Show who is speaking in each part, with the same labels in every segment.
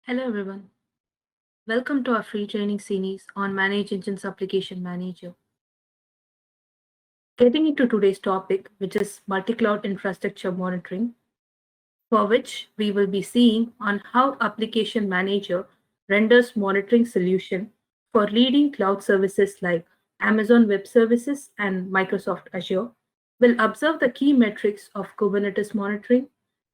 Speaker 1: Hello everyone. Welcome to our free training series on Manage Engines Application Manager. Getting into today's topic, which is multi-cloud infrastructure monitoring, for which we will be seeing on how Application Manager renders monitoring solution for leading cloud services like Amazon Web Services and Microsoft Azure. We'll observe the key metrics of Kubernetes monitoring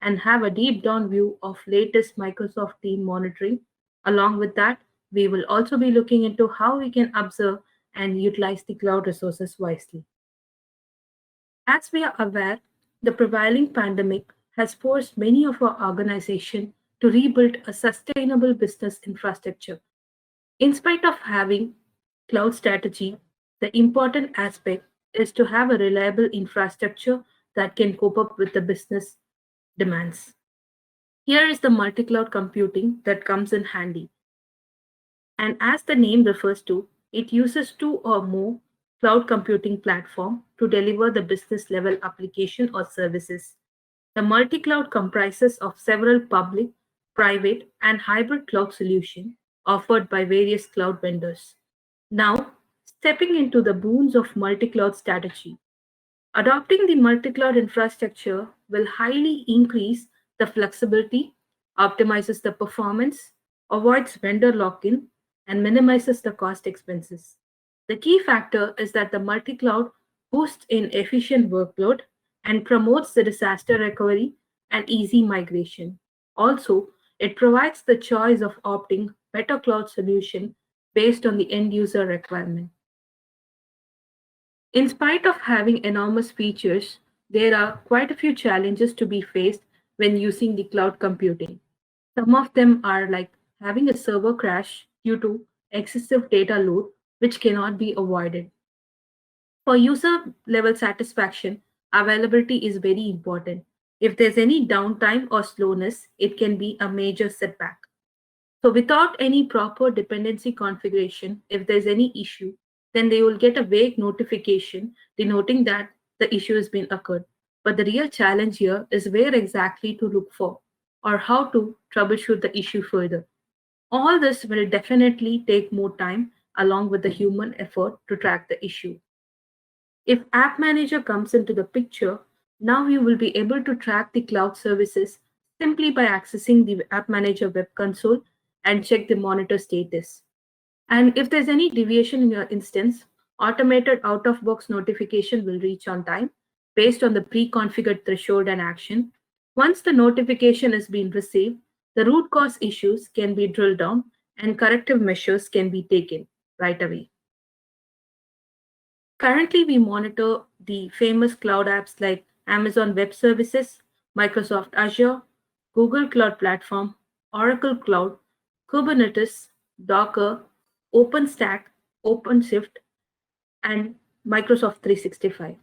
Speaker 1: and have a deep down view of latest Microsoft team monitoring. Along with that, we will also be looking into how we can observe and utilize the cloud resources wisely. As we are aware, the prevailing pandemic has forced many of our organizations to rebuild a sustainable business infrastructure. In spite of having cloud strategy, the important aspect is to have a reliable infrastructure that can cope up with the business demands. Here is the multi-cloud computing that comes in handy. And as the name refers to, it uses two or more cloud computing platform to deliver the business level application or services. The multi-cloud comprises of several public, private, and hybrid cloud solutions offered by various cloud vendors. Now, stepping into the boons of multi-cloud strategy. Adopting the multi-cloud infrastructure will highly increase the flexibility, optimizes the performance, avoids vendor lock-in, and minimizes the cost expenses. The key factor is that the multi-cloud boosts in efficient workload and promotes the disaster recovery and easy migration. Also, it provides the choice of opting better cloud solution based on the end user requirement. In spite of having enormous features, there are quite a few challenges to be faced when using the cloud computing. Some of them are like having a server crash due to excessive data load, which cannot be avoided. For user level satisfaction, availability is very important. If there's any downtime or slowness, it can be a major setback. So without any proper dependency configuration, if there's any issue, then they will get a vague notification denoting that the issue has been occurred. But the real challenge here is where exactly to look for or how to troubleshoot the issue further. All this will definitely take more time along with the human effort to track the issue. If App Manager comes into the picture, now you will be able to track the cloud services simply by accessing the App Manager web console and check the monitor status. And if there's any deviation in your instance, automated out of box notification will reach on time based on the pre configured threshold and action. Once the notification has been received, the root cause issues can be drilled down and corrective measures can be taken right away. Currently, we monitor the famous cloud apps like Amazon Web Services, Microsoft Azure, Google Cloud Platform, Oracle Cloud, Kubernetes, Docker, OpenStack, OpenShift, and Microsoft 365.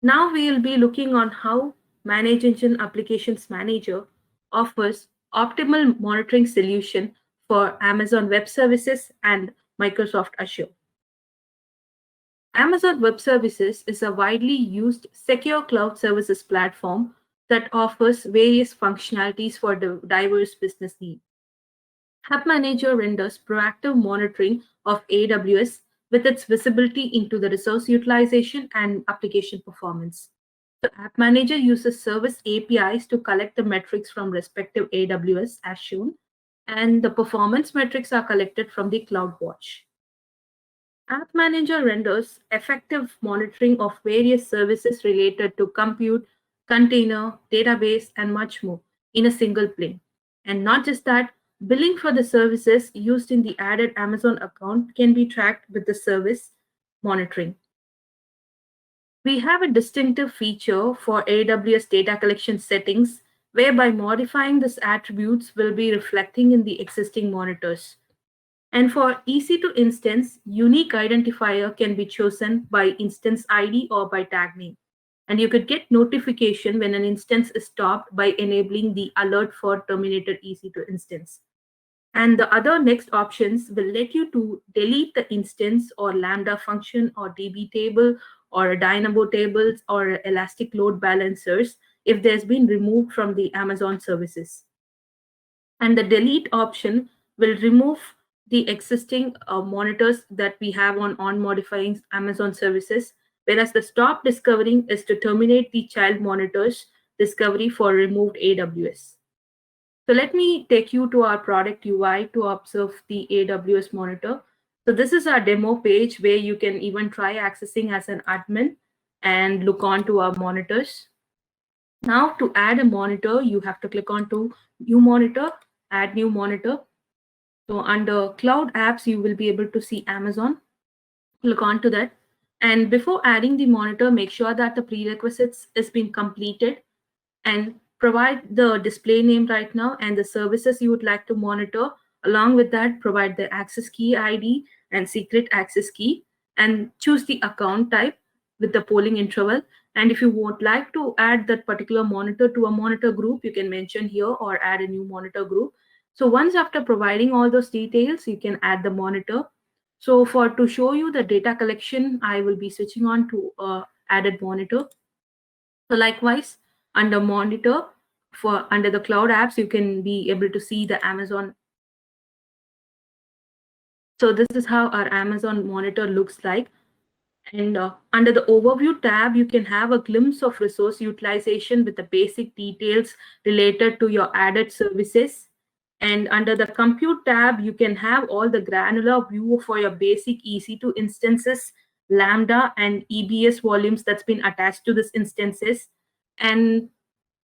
Speaker 1: Now we will be looking on how Manage Engine Applications Manager offers optimal monitoring solution for Amazon Web Services and Microsoft Azure. Amazon Web Services is a widely used secure cloud services platform that offers various functionalities for diverse business needs. Hub Manager renders proactive monitoring of AWS with its visibility into the resource utilization and application performance. The App Manager uses service APIs to collect the metrics from respective AWS as shown, and the performance metrics are collected from the CloudWatch. App Manager renders effective monitoring of various services related to compute, container, database, and much more in a single plane. And not just that, billing for the services used in the added Amazon account can be tracked with the service monitoring. We have a distinctive feature for AWS data collection settings whereby modifying these attributes will be reflecting in the existing monitors. And for EC2 instance, unique identifier can be chosen by instance ID or by tag name. And you could get notification when an instance is stopped by enabling the alert for terminated EC2 instance. And the other next options will let you to delete the instance or Lambda function or DB table or Dynamo tables or Elastic load balancers if there's been removed from the Amazon services. And the delete option will remove the existing monitors that we have on modifying Amazon services, whereas the stop discovering is to terminate the child monitors discovery for removed AWS. So let me take you to our product UI to observe the AWS monitor. So this is our demo page where you can even try accessing as an admin and look on to our monitors. Now to add a monitor, you have to click on to new monitor, add new monitor. So under cloud apps, you will be able to see Amazon. Click on to that. And before adding the monitor, make sure that the prerequisites is being completed and provide the display name right now and the services you would like to monitor. Along with that, provide the access key ID and secret access key and choose the account type with the polling interval. And if you would like to add that particular monitor to a monitor group, you can mention here or add a new monitor group. So once after providing all those details, you can add the monitor. So for to show you the data collection, I will be switching on to added monitor. So likewise, under monitor for under the cloud apps, you can be able to see the Amazon. So this is how our Amazon monitor looks like. And under the overview tab, you can have a glimpse of resource utilization with the basic details related to your added services. And under the compute tab, you can have all the granular view for your basic EC2 instances, Lambda and EBS volumes that's been attached to this instances. And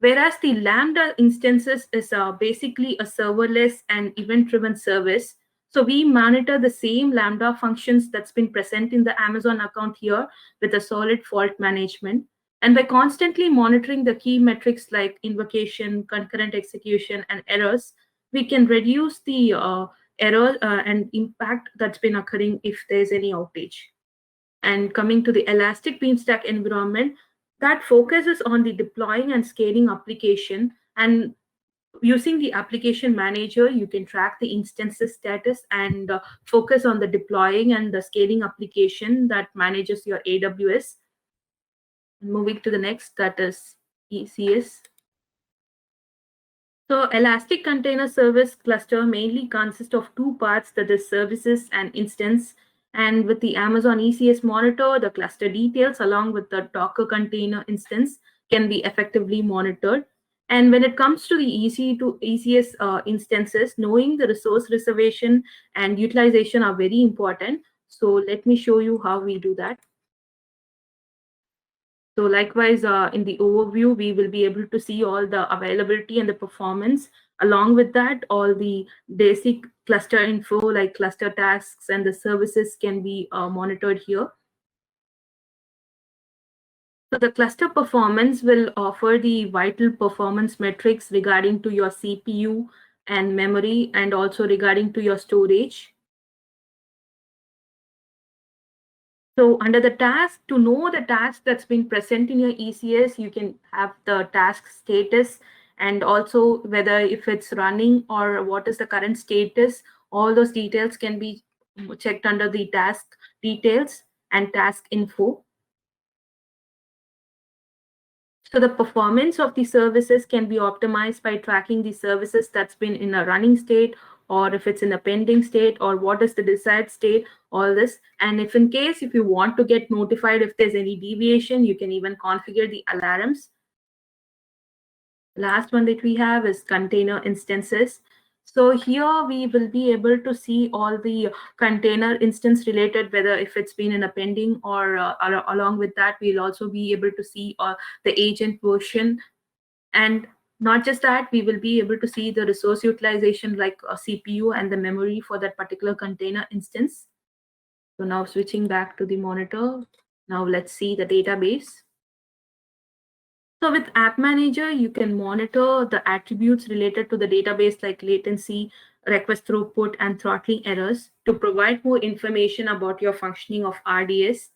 Speaker 1: whereas the Lambda instances is basically a serverless and event-driven service, so we monitor the same Lambda functions that's been present in the Amazon account here with a solid fault management. And by constantly monitoring the key metrics like invocation, concurrent execution, and errors, we can reduce the error and impact that's been occurring if there's any outage. And coming to the Elastic Beanstalk environment, that focuses on the deploying and scaling application. And using the application manager, you can track the instances status and focus on the deploying and the scaling application that manages your AWS. Moving to the next, that is ECS. So Elastic Container Service Cluster mainly consists of two parts, that is services and instance. And with the Amazon ECS monitor, the cluster details along with the Docker container instance can be effectively monitored. And when it comes to the EC2 ECS instances, knowing the resource reservation and utilization are very important. So let me show you how we do that. So likewise, in the overview, we will be able to see all the availability and the performance. Along with that, all the basic cluster info like cluster tasks and the services can be monitored here. So the cluster performance will offer the vital performance metrics regarding to your CPU and memory and also regarding to your storage. So under the task, to know the task that's been present in your ECS, you can have the task status and also whether if it's running or what is the current status. All those details can be checked under the task details and task info. So the performance of the services can be optimized by tracking the services that's been in a running state, or if it's in a pending state, or what is the desired state, all this. And if in case, if you want to get notified if there's any deviation, you can even configure the alarms. Last one that we have is container instances. So here we will be able to see all the container instance related, whether if it's been in a pending or along with that, we'll also be able to see the agent version. And not just that, we will be able to see the resource utilization like a CPU and the memory for that particular container instance. So now switching back to the monitor, now let's see the database. So with App Manager, you can monitor the attributes related to the database like latency, request throughput, and throttling errors to provide more information about your functioning of RDS.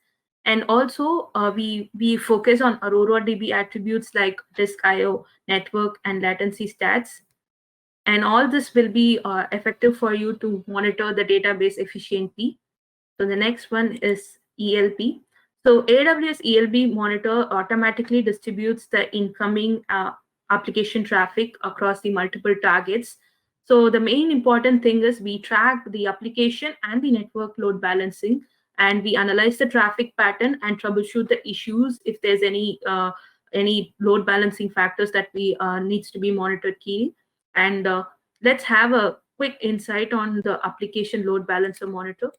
Speaker 1: And also, we focus on Aurora DB attributes like disk IO, network, and latency stats. And all this will be effective for you to monitor the database efficiently. So the next one is ELB. So AWS ELB monitor automatically distributes the incoming application traffic across the multiple targets So the main important thing is we track the application and the network load balancing, and we analyze the traffic pattern and troubleshoot the issues if there's any load balancing factors that we needs to be monitored key. And let's have a quick insight on the application load balancer monitor.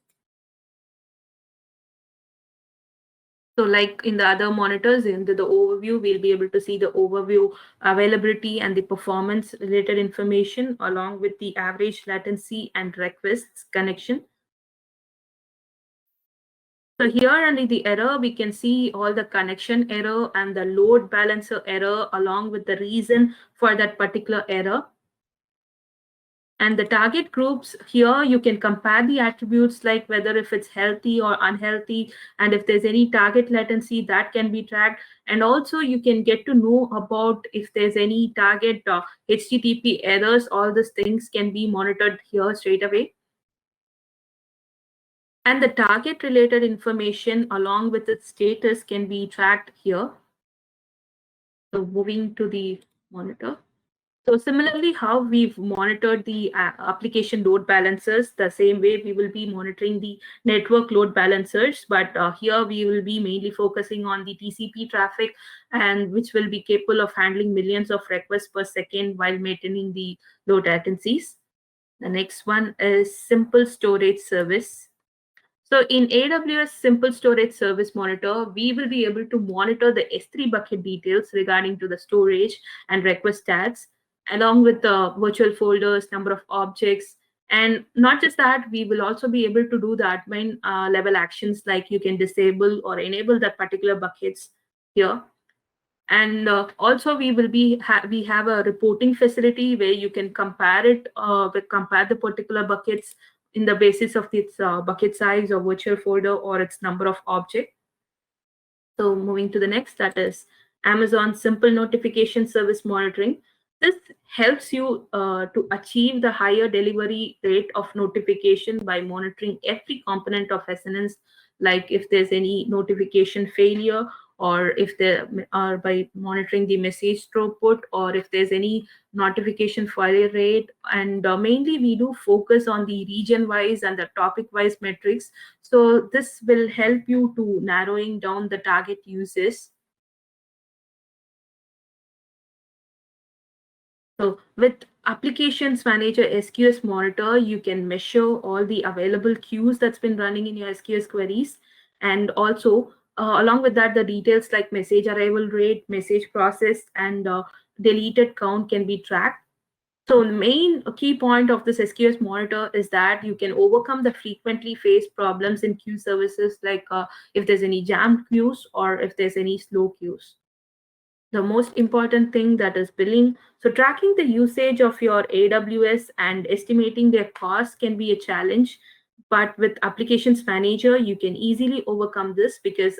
Speaker 1: So like in the other monitors, in the overview, we'll be able to see the overview, availability, and the performance related information along with the average latency and requests connection. So here under the error, we can see all the connection error and the load balancer error along with the reason for that particular error. And the target groups here, you can compare the attributes like whether if it's healthy or unhealthy, and if there's any target latency that can be tracked. And also you can get to know about if there's any target HTTP errors. All these things can be monitored here straight away. And the target related information along with its status can be tracked here. So moving to the monitor. So similarly, how we've monitored the application load balancers, the same way we will be monitoring the network load balancers, but here we will be mainly focusing on the TCP traffic, and which will be capable of handling millions of requests per second while maintaining the low latencies. The next one is simple storage service. So in AWS Simple Storage Service Monitor, we will be able to monitor the S3 bucket details regarding to the storage and request stats, along with the virtual folders, number of objects. And not just that, we will also be able to do the admin level actions like you can disable or enable that particular buckets here. And also we will be we have a reporting facility where you can compare it compare the particular buckets in the basis of its bucket size or virtual folder or its number of object. So moving to the next, that is Amazon Simple Notification Service Monitoring. This helps you to achieve the higher delivery rate of notification by monitoring every component of SNS, like if there's any notification failure, or if there are by monitoring the message throughput, or if there's any notification failure rate. And mainly we do focus on the region wise and the topic wise metrics. So this will help you to narrowing down the target uses. So with Applications Manager SQS Monitor, you can measure all the available queues that's been running in your SQS queries. And also, along with that, the details like message arrival rate, message processed, and deleted count can be tracked. So the main key point of this SQS monitor is that you can overcome the frequently faced problems in queue services, like if there's any jammed queues or if there's any slow queues. The most important thing, that is billing. So tracking the usage of your AWS and estimating their cost can be a challenge, but with Applications Manager, you can easily overcome this because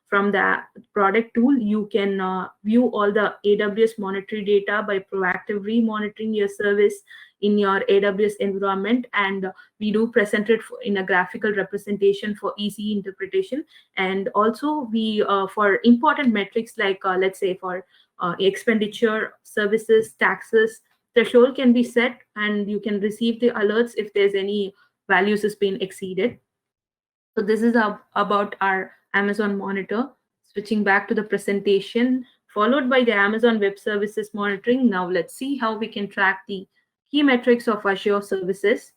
Speaker 1: from the product tool, you can view all the AWS monetary data by proactively monitoring your service in your AWS environment. And we do present it in a graphical representation for easy interpretation. And also we for important metrics like let's say for expenditure, services, taxes, threshold can be set and you can receive the alerts if there's any values has been exceeded. So this is about our Amazon monitor. Switching back to the presentation, followed by the Amazon Web Services monitoring. Now let's see how we can track the key metrics of Azure services.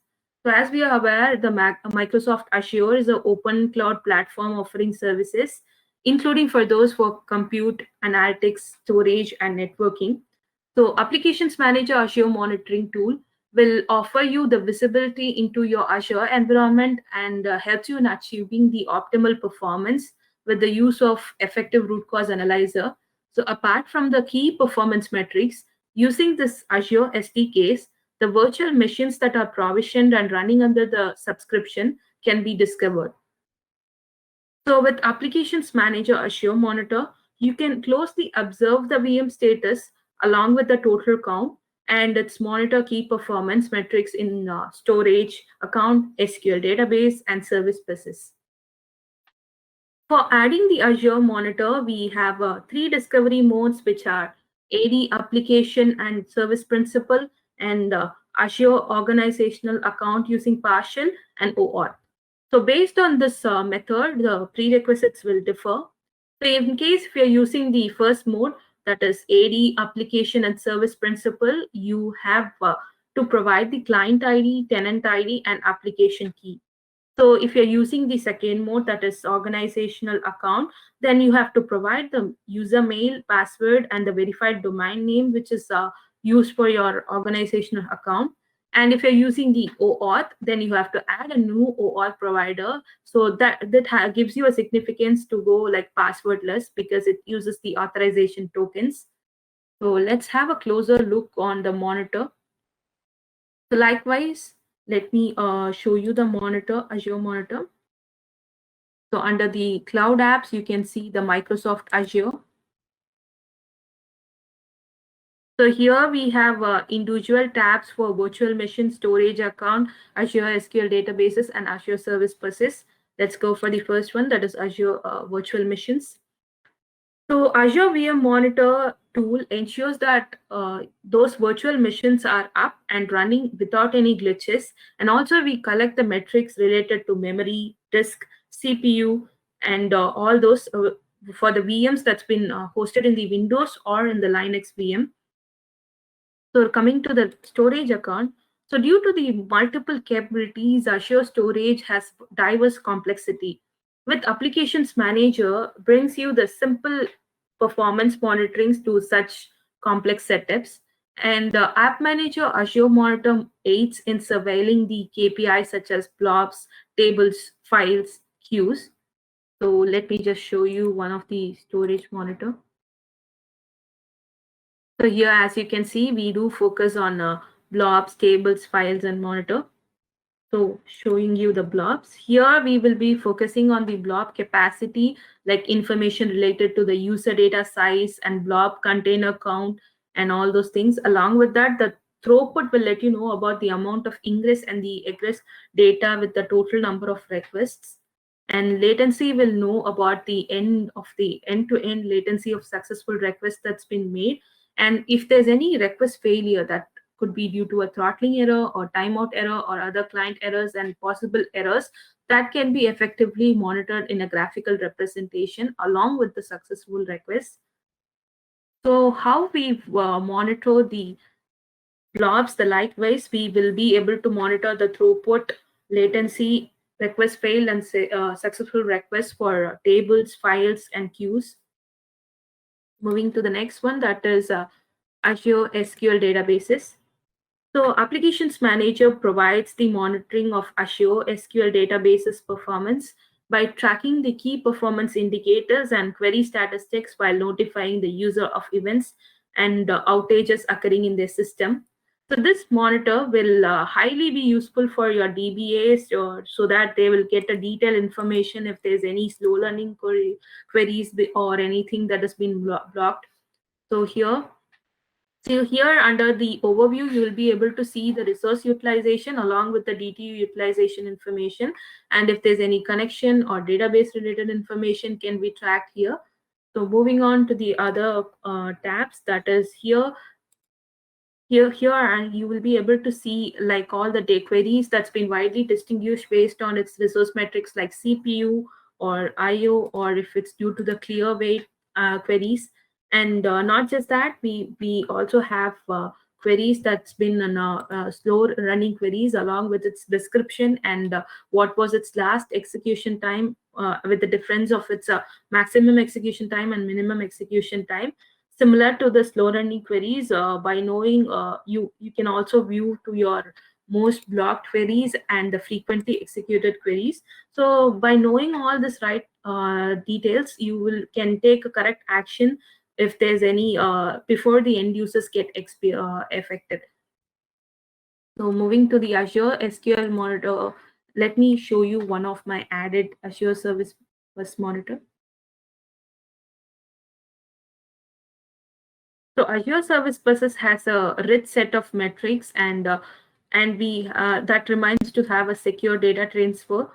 Speaker 1: So as we are aware, the Microsoft Azure is an open cloud platform offering services, including for those for compute, analytics, storage, and networking. So Applications Manager Azure monitoring tool will offer you the visibility into your Azure environment and helps you in achieving the optimal performance with the use of effective root cause analyzer. So apart from the key performance metrics, using this Azure SDKs, the virtual machines that are provisioned and running under the subscription can be discovered. So with Applications Manager Azure Monitor, you can closely observe the VM status along with the total count, and its monitor key performance metrics in storage, account, SQL database, and service buses. For adding the Azure monitor, we have 3 discovery modes, which are AD application and service principal, and Azure organizational account using partial and OAuth. So based on this method, the prerequisites will differ. So in case if you're using the first mode, that is AD, application and service principal, you have to provide the client ID, tenant ID, and application key. So if you're using the second mode, that is organizational account, then you have to provide the user mail, password, and the verified domain name, which is used for your organizational account. And if you're using the OAuth, then you have to add a new OAuth provider. So that gives you a significance to go like passwordless because it uses the authorization tokens. So let's have a closer look on the monitor. So likewise, let me show you the monitor, Azure monitor. So under the cloud apps, you can see the Microsoft Azure. So here we have individual tabs for virtual machine, storage account, Azure SQL databases, and Azure Service Buses. Let's go for the first one, that is Azure Virtual Machines. So Azure VM Monitor tool ensures that those virtual machines are up and running without any glitches. And also we collect the metrics related to memory, disk, CPU, and all those for the VMs that's been hosted in the Windows or in the Linux VM. So coming to the storage account, so due to the multiple capabilities, Azure Storage has diverse complexity. With Applications Manager brings you the simple performance monitoring to such complex setups. And the App Manager Azure Monitor aids in surveilling the KPIs such as blobs, tables, files, queues. So let me just show you one of the storage monitor. So here, as you can see, we do focus on blobs, tables, files, and monitor. So showing you the blobs. Here we will be focusing on the blob capacity, like information related to the user data size and blob container count and all those things. Along with that, the throughput will let you know about the amount of ingress and the egress data with the total number of requests. And latency will know about the end of the end-to-end latency of successful request that's been made. And if there's any request failure that could be due to a throttling error or timeout error or other client errors and possible errors, that can be effectively monitored in a graphical representation along with the successful request. So how we monitor the blobs, the likewise, we will be able to monitor the throughput, latency, request failed, and successful requests for tables, files, and queues. Moving to the next one, that is Azure SQL databases. So Applications Manager provides the monitoring of Azure SQL databases performance by tracking the key performance indicators and query statistics while notifying the user of events and outages occurring in their system. So this monitor will highly be useful for your DBAs so that they will get a detailed information if there's any slow learning queries or anything that has been blocked. So here under the overview, you will be able to see the resource utilization along with the DTU utilization information. And if there's any connection or database related information can be tracked here. So moving on to the other tabs, that is here, and you will be able to see like all the day queries that's been widely distinguished based on its resource metrics like CPU or IO, or if it's due to the clear weight queries. And not just that, we also have queries that's been slow running queries along with its description and what was its last execution time with the difference of its maximum execution time and minimum execution time. Similar to the slow running queries, by knowing you can also view to your most blocked queries and the frequently executed queries. So by knowing all this right details, you can take a correct action if there's any before the end users get affected. So moving to the Azure SQL monitor, let me show you one of my added Azure Service Bus monitor. So Azure Service Buses has a rich set of metrics and we that reminds to have a secure data transfer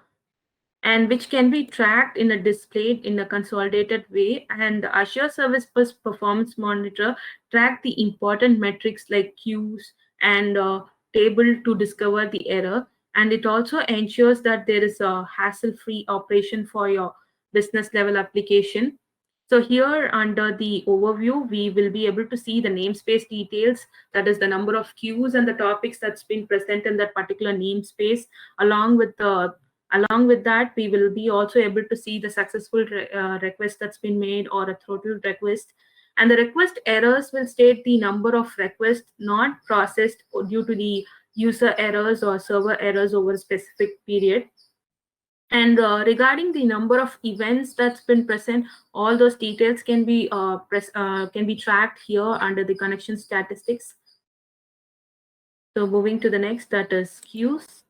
Speaker 1: and which can be tracked in a displayed in a consolidated way. And Azure Service Bus Performance Monitor track the important metrics like queues and table to discover the error, and it also ensures that there is a hassle-free operation for your business level application. So here under the overview, we will be able to see the namespace details, that is the number of queues and the topics that's been present in that particular namespace. Along with that, we will be also able to see the successful request that's been made or a throttle request. And the request errors will state the number of requests not processed due to the user errors or server errors over a specific period. And regarding the number of events that's been present, all those details can be can be tracked here under the connection statistics. So moving to the next, that is queues.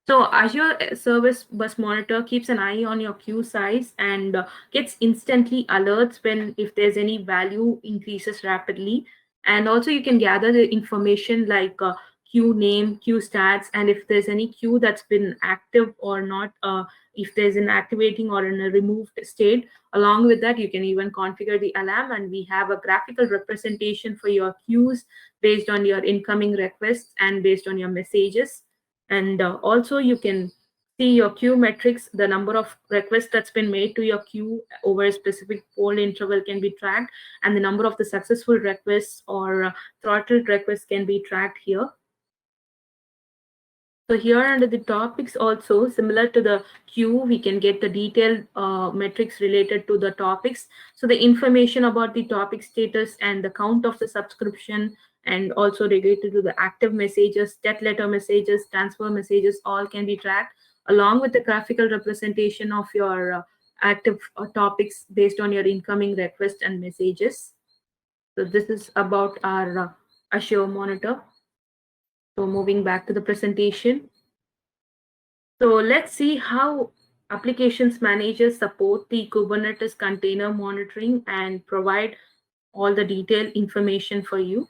Speaker 1: So Azure Service Bus Monitor keeps an eye on your queue size and gets instantly alerts when if there's any value increases rapidly. And also you can gather the information like queue name, queue stats, and if there's any queue that's been active or not, if there's an activating or in a removed state. Along with that, you can even configure the alarm, and we have a graphical representation for your queues based on your incoming requests and based on your messages. And also you can see your queue metrics, the number of requests that's been made to your queue over a specific poll interval can be tracked, and the number of the successful requests or throttled requests can be tracked here. So here under the topics also, similar to the queue, we can get the detailed metrics related to the topics. So the information about the topic status and the count of the subscription, and also related to the active messages, death letter messages, transfer messages, all can be tracked along with the graphical representation of your active topics based on your incoming requests and messages. So this is about our Azure Monitor. So moving back to the presentation. So let's see how applications managers support the Kubernetes container monitoring and provide all the detailed information for you.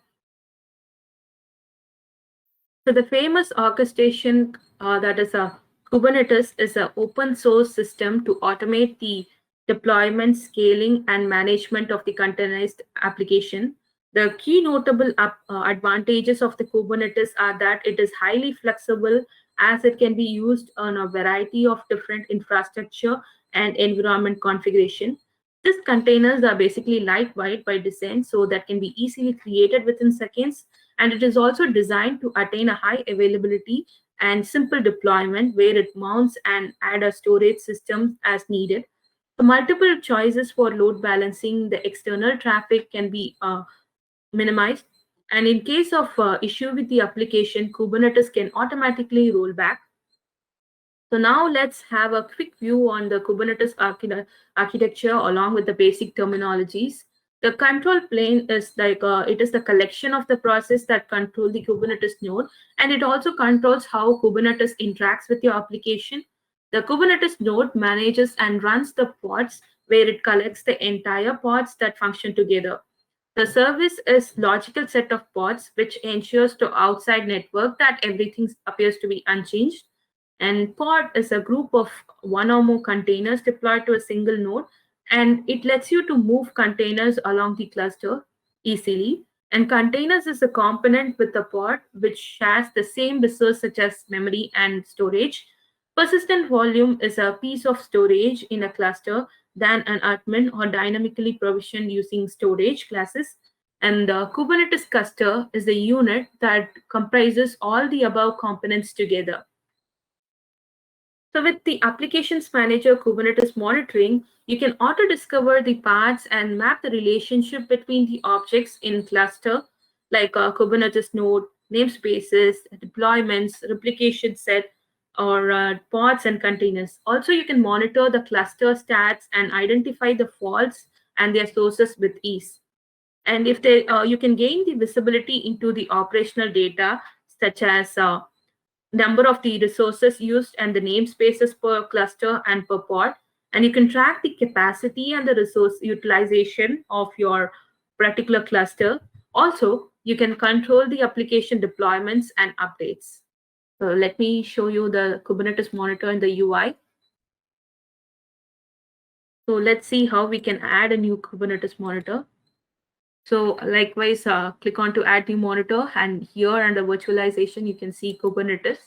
Speaker 1: So the famous orchestration that is a Kubernetes is an open source system to automate the deployment, scaling, and management of the containerized application. The key notable advantages of the Kubernetes are that it is highly flexible as it can be used on a variety of different infrastructure and environment configuration. These containers are basically lightweight by design, so that can be easily created within seconds, and it is also designed to attain a high availability and simple deployment where it mounts and add a storage system as needed. So multiple choices for load balancing the external traffic can be minimized. And in case of issue with the application, Kubernetes can automatically roll back. So now let's have a quick view on the Kubernetes architecture along with the basic terminologies. The control plane is like it is the collection of the process that control the Kubernetes node, and it also controls how Kubernetes interacts with your application. The Kubernetes node manages and runs the pods where it collects the entire pods that function together. The service is logical set of pods which ensures to outside network that everything appears to be unchanged. And pod is a group of one or more containers deployed to a single node, and it lets you to move containers along the cluster easily. And containers is a component with the pod which shares the same resource such as memory and storage. Persistent volume is a piece of storage in a cluster than an admin or dynamically provisioned using storage classes. And the Kubernetes cluster is a unit that comprises all the above components together. So with the Applications Manager Kubernetes monitoring, you can auto-discover the paths and map the relationship between the objects in cluster, like a Kubernetes node, namespaces, deployments, replication set, or pods and containers. Also, you can monitor the cluster stats and identify the faults and their sources with ease. And if they, you can gain the visibility into the operational data, such as number of the resources used and the namespaces per cluster and per pod. And you can track the capacity and the resource utilization of your particular cluster. Also, you can control the application deployments and updates. So let me show you the Kubernetes monitor in the UI. So let's see how we can add a new Kubernetes monitor. So likewise, click on to add new monitor, and here under virtualization, you can see Kubernetes.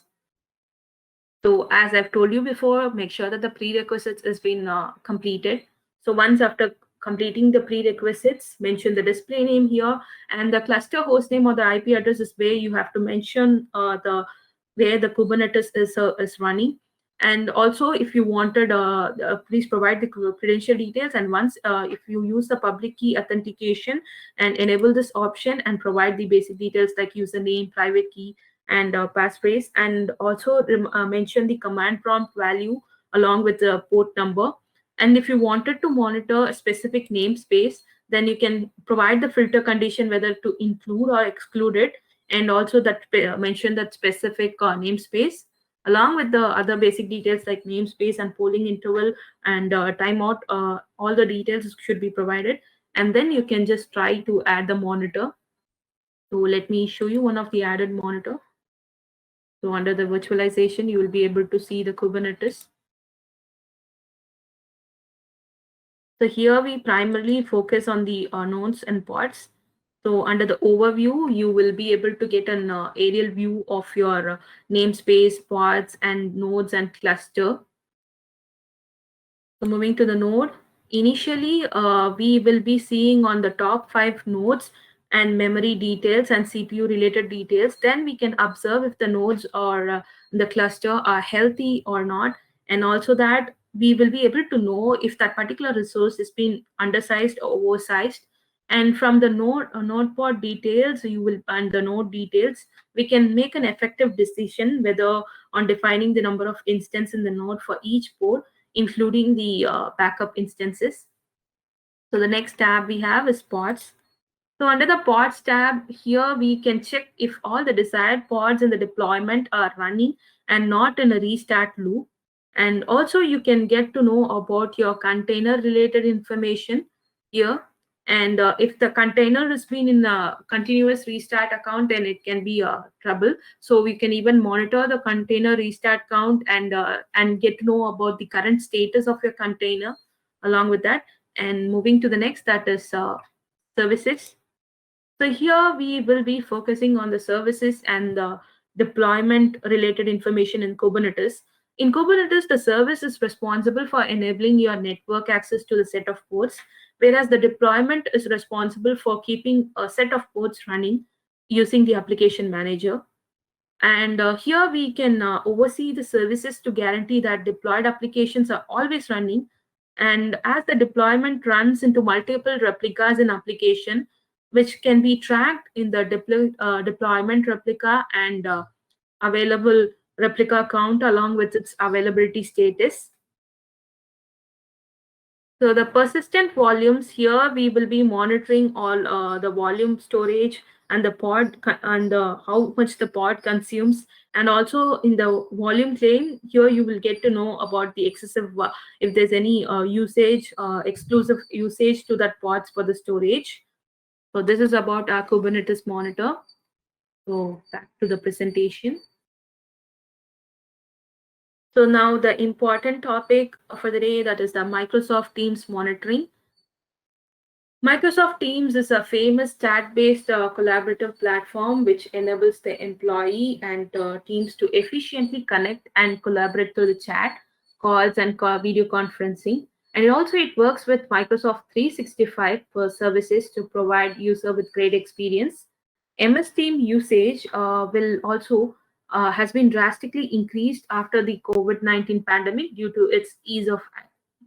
Speaker 1: So as I've told you before, make sure that the prerequisites has been completed. So once after completing the prerequisites, mention the display name here, and the cluster host name or the IP address is where you have to mention the where the Kubernetes is running. And also, if you wanted, please provide the credential details. And once, if you use the public key authentication and enable this option and provide the basic details like username, private key, and passphrase, and also mention the command prompt value along with the port number. And if you wanted to monitor a specific namespace, then you can provide the filter condition whether to include or exclude it, and also that mention that specific namespace along with the other basic details like namespace and polling interval and timeout. All the details should be provided, and then you can just try to add the monitor. So let me show you one of the added monitor. So under the virtualization, you will be able to see the Kubernetes. So here we primarily focus on the nodes and pods. So under the overview, you will be able to get an aerial view of your namespace, pods, and nodes and cluster. So moving to the node, initially we will be seeing on the top 5 nodes and memory details and CPU related details. Then we can observe if the nodes or the cluster are healthy or not. And also that we will be able to know if that particular resource is being undersized or oversized. And from the node pod details, you will and the node details, we can make an effective decision whether on defining the number of instances in the node for each port, including the backup instances. So the next tab we have is pods. So under the pods tab here, we can check if all the desired pods in the deployment are running and not in a restart loop. And also you can get to know about your container related information here. And if the container has been in a continuous restart account, then it can be a trouble. So we can even monitor the container restart count and get to know about the current status of your container along with that. And moving to the next, that is services. So here we will be focusing on the services and the deployment related information in Kubernetes. In Kubernetes, the service is responsible for enabling your network access to the set of ports, whereas the deployment is responsible for keeping a set of ports running using the application manager. And here we can oversee the services to guarantee that deployed applications are always running. And as the deployment runs into multiple replicas in application, which can be tracked in the deployment replica and available replica count along with its availability status. So the persistent volumes here, we will be monitoring all the volume storage and the pod and how much the pod consumes. And also in the volume claim, here you will get to know about the excessive, if there's any usage, exclusive usage to that pods for the storage. So this is about our Kubernetes monitor. So back to the presentation. So now the important topic for the day, that is the Microsoft Teams monitoring. Microsoft Teams is a famous chat-based collaborative platform which enables the employee and teams to efficiently connect and collaborate through the chat, calls, and video conferencing. And also it works with Microsoft 365 for services to provide user with great experience. MS Team usage will also has been drastically increased after the COVID-19 pandemic due to its ease of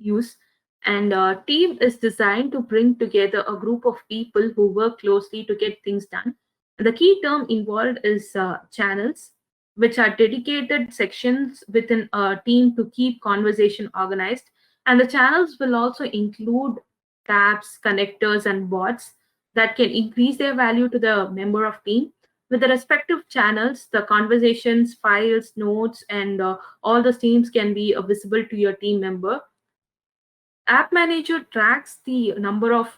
Speaker 1: use. And team is designed to bring together a group of people who work closely to get things done. The key term involved is channels, which are dedicated sections within a team to keep conversation organized. And the channels will also include tabs, connectors, and bots that can increase their value to the member of team. With the respective channels, the conversations, files, notes, and all the streams can be visible to your team member. App Manager tracks the number of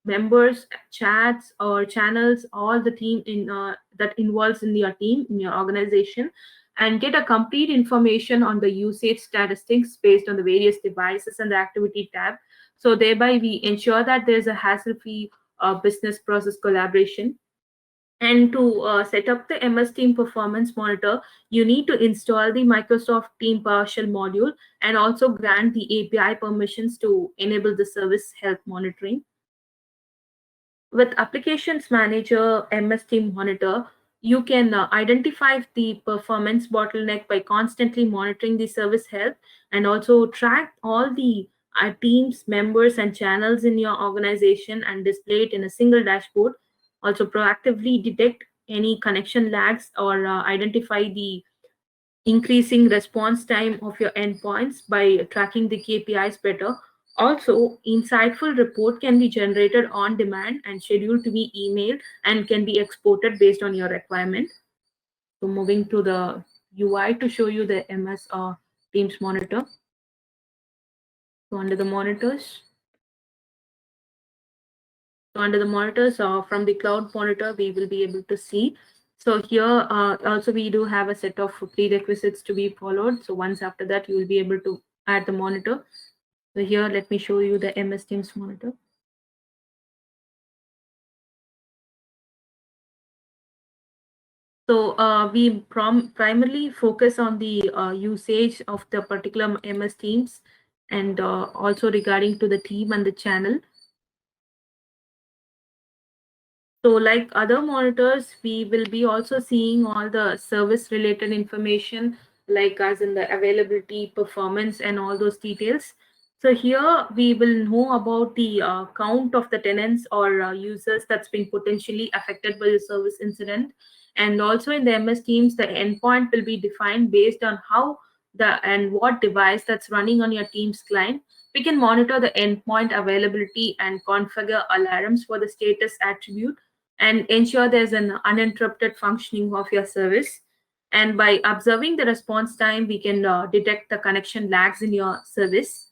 Speaker 1: members, chats, or channels, all the team in that involves in your team, in your organization, and get a complete information on the usage statistics based on the various devices and the activity tab. So thereby we ensure that there's a hassle-free business process collaboration. And to set up the MS Team Performance Monitor, you need to install the Microsoft Team PowerShell module and also grant the API permissions to enable the service health monitoring. With Applications Manager MS Team Monitor, you can identify the performance bottleneck by constantly monitoring the service health and also track all the teams, members, and channels in your organization and display it in a single dashboard. Also, proactively detect any connection lags or identify the increasing response time of your endpoints by tracking the KPIs better. Also, insightful report can be generated on demand and scheduled to be emailed and can be exported based on your requirement. So moving to the UI to show you the MS Teams monitor. So under the monitors, from the cloud monitor, we will be able to see. So here also we do have a set of prerequisites to be followed. So once after that, you will be able to add the monitor. So here, let me show you the MS Teams monitor. So we primarily focus on the usage of the particular MS Teams and also regarding to the team and the channel. So like other monitors, we will be also seeing all the service related information, like as in the availability, performance, and all those details. So here we will know about the count of the tenants or users that's been potentially affected by the service incident. And also in the MS Teams, the endpoint will be defined based on how the and what device that's running on your Teams client. We can monitor the endpoint availability and configure alarms for the status attribute and ensure there's an uninterrupted functioning of your service. And by observing the response time, we can detect the connection lags in your service.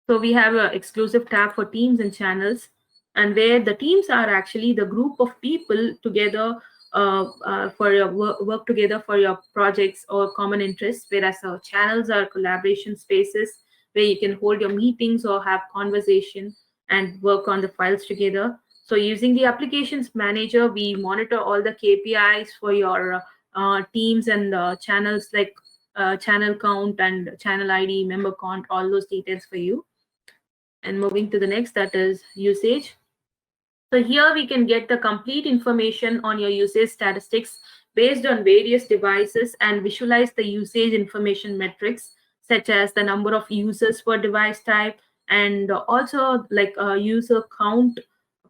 Speaker 1: So we have an exclusive tab for teams and channels, and where the teams are actually the group of people together for your work together for your projects or common interests, whereas our channels are collaboration spaces where you can hold your meetings or have conversation and work on the files together. So using the applications manager, we monitor all the KPIs for your teams and channels, like channel count and channel ID, member count, all those details for you. And moving to the next, that is usage. So here we can get the complete information on your usage statistics based on various devices and visualize the usage information metrics such as the number of users per device type and also like user count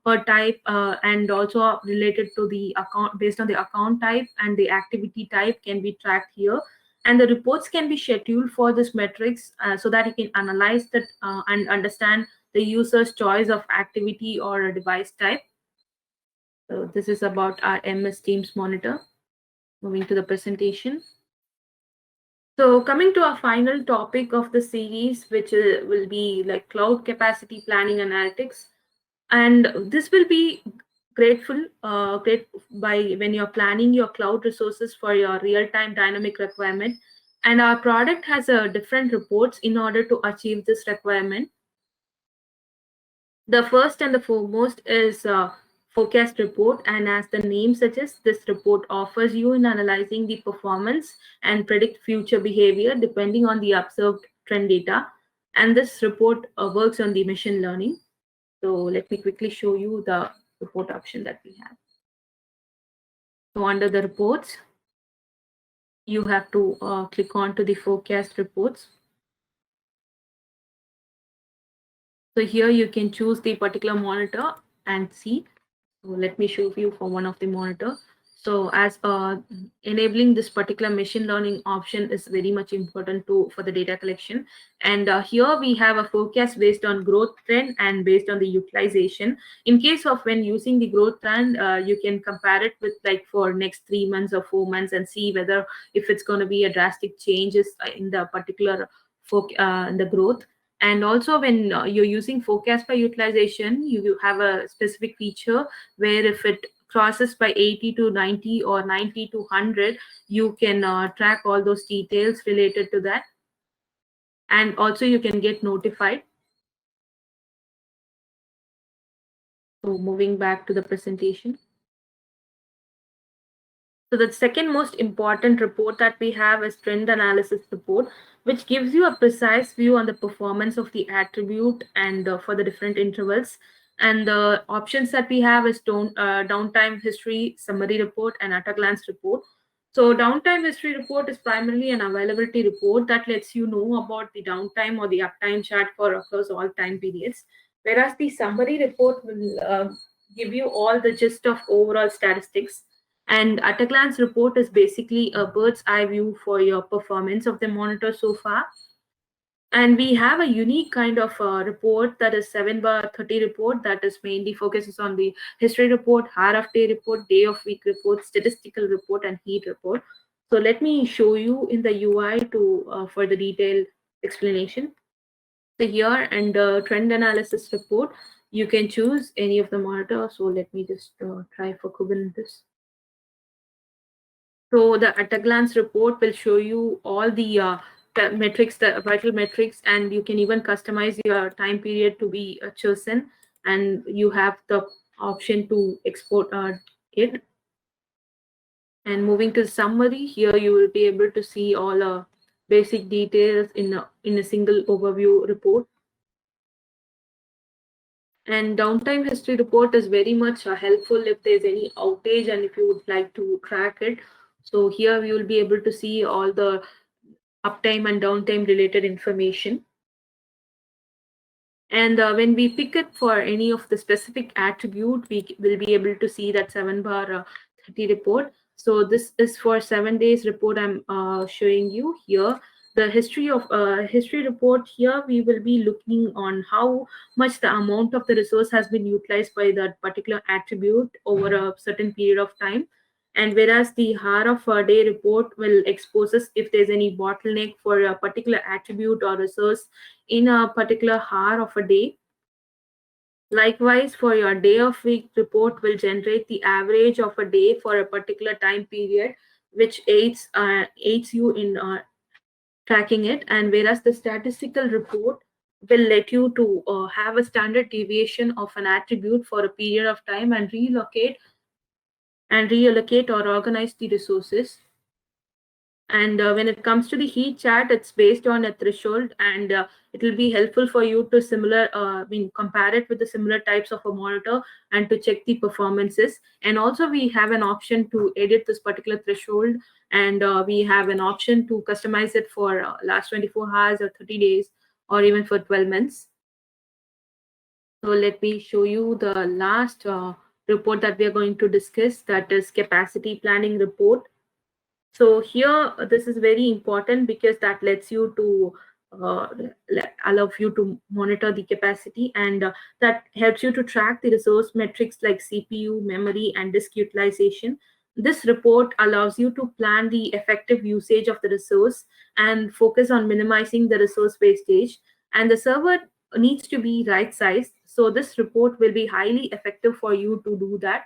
Speaker 1: per type and also related to the account based on the account type and the activity type can be tracked here, and the reports can be scheduled for this metrics so that you can analyze that and understand the user's choice of activity or a device type. So this is about our MS Teams monitor. Moving to the presentation. So coming to our final topic of the series, which will be like cloud capacity planning analytics. And this will be great by when you're planning your cloud resources for your real-time dynamic requirement. And our product has a different reports in order to achieve this requirement. The first and the foremost is forecast report, and as the name suggests, this report offers you in analyzing the performance and predict future behavior depending on the observed trend data. And this report works on the machine learning. So let me quickly show you the report option that we have. So under the reports, you have to click on to the forecast reports. So here you can choose the particular monitor and see. So let me show you for one of the monitor. So as enabling this particular machine learning option is very much important for the data collection. And here we have a forecast based on growth trend and based on the utilization. In case of when using the growth trend, you can compare it with like for next 3 months or 4 months and see whether if it's going to be a drastic changes in the particular in the growth. And also when you're using forecast by utilization, you have a specific feature where if it crosses by 80 to 90 or 90 to 100, you can track all those details related to that. And also you can get notified. So moving back to the presentation. So the second most important report that we have is trend analysis report, which gives you a precise view on the performance of the attribute and for the different intervals. And the options that we have is downtime history, summary report, and at a glance report. So downtime history report is primarily an availability report that lets you know about the downtime or the uptime chart for across all time periods. Whereas the summary report will give you all the gist of overall statistics, and at a glance report is basically a bird's eye view for your performance of the monitor so far. And we have a unique kind of report that is 7 bar 30 report that is mainly focuses on the history report, hour of day report, day of week report, statistical report, and heat report. So let me show you in the UI to for the detailed explanation. So here and trend analysis report, you can choose any of the monitor. So let me just try for Kubernetes. So the at a glance report will show you all the metrics, the vital metrics, and you can even customize your time period to be chosen. And you have the option to export it. And moving to summary, here you will be able to see all basic details in a single overview report. And downtime history report is very much helpful if there's any outage and if you would like to track it. So here we will be able to see all the uptime and downtime related information. And when we pick it for any of the specific attribute, we will be able to see that 7 bar 30 report. So this is for 7 days report I'm showing you here. The history report here, we will be looking on how much the amount of the resource has been utilized by that particular attribute over a certain period of time. And whereas the hour of a day report will expose us if there's any bottleneck for a particular attribute or resource in a particular hour of a day. Likewise, for your day of week report will generate the average of a day for a particular time period, which aids you in tracking it. And whereas the statistical report will let you to have a standard deviation of an attribute for a period of time and reallocate or organize the resources. And when it comes to the heat chart, it's based on a threshold, and it will be helpful for you to compare it with the similar types of a monitor and to check the performances. And also we have an option to edit this particular threshold, and we have an option to customize it for last 24 hours or 30 days or even for 12 months. So let me show you the last report that we are going to discuss, that is capacity planning report. So here, this is very important because that lets you to allow you to monitor the capacity, and that helps you to track the resource metrics like CPU, memory, and disk utilization. This report allows you to plan the effective usage of the resource and focus on minimizing the resource wastage. And the server needs to be right sized. So this report will be highly effective for you to do that.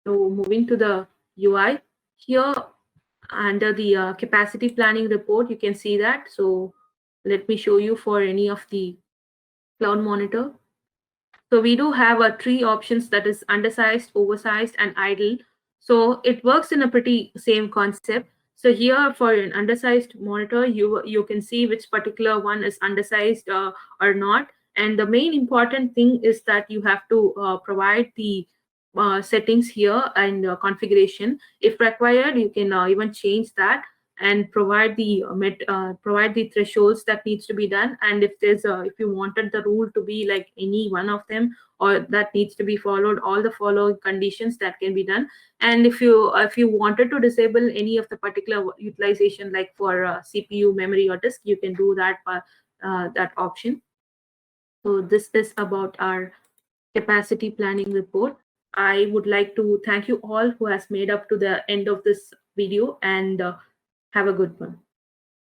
Speaker 1: So moving to the UI, here under the capacity planning report, you can see that. So let me show you for any of the cloud monitor. So we do have three options, that is undersized, oversized, and idle. So it works in a pretty same concept. So here for an undersized monitor, you can see which particular one is undersized or not. And the main important thing is that you have to provide the settings here and configuration. If required, you can even change that and provide the thresholds that needs to be done. And if you wanted the rule to be like any one of them, or that needs to be followed, all the following conditions that can be done. And if you wanted to disable any of the particular utilization, like for CPU, memory, or disk, you can do that option. So this is about our capacity planning report. I would like to thank you all who has made up to the end of this video, and have a good one.